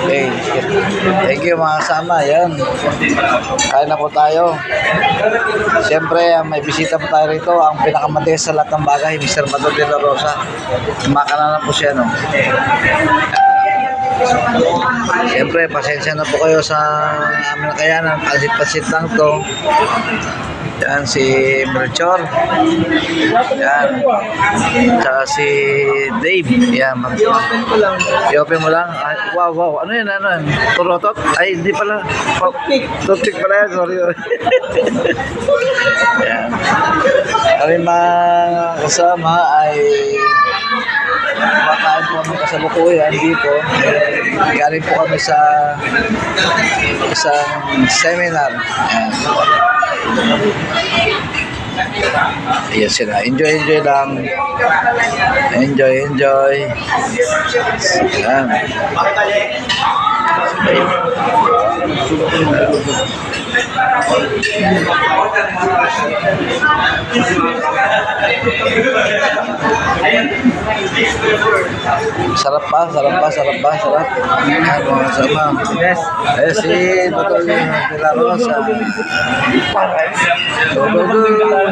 Okay. Thank you mga kasama. Yan. Kain na po tayo. Siyempre, may bisita po tayo rito. Ang pinakamatigas sa lahat ng bagay, Mr. Mato de la Rosa. Kumakanan na po siya, no? Siyempre, pasensya na po kayo sa aming nakayanan. Pasit-pasit lang to. Yan, si Melchor. Yan. Tsaka si Dave. Yan. I-open mo lang. Ay, wow, wow. Ano yan? Ano yan? Turotot? Ay, hindi pala. Toothpick pala yan. Sorry. Yan. Kami mga kasama ay kumakain po kami kasalukuyan dito. Galing po kami sa isang seminar. Yan. Ayan sila. Enjoy lang. Enjoy. Ayan. Sarap pa. Ayan, mga kasama. Si Bato de la Rosa. Go.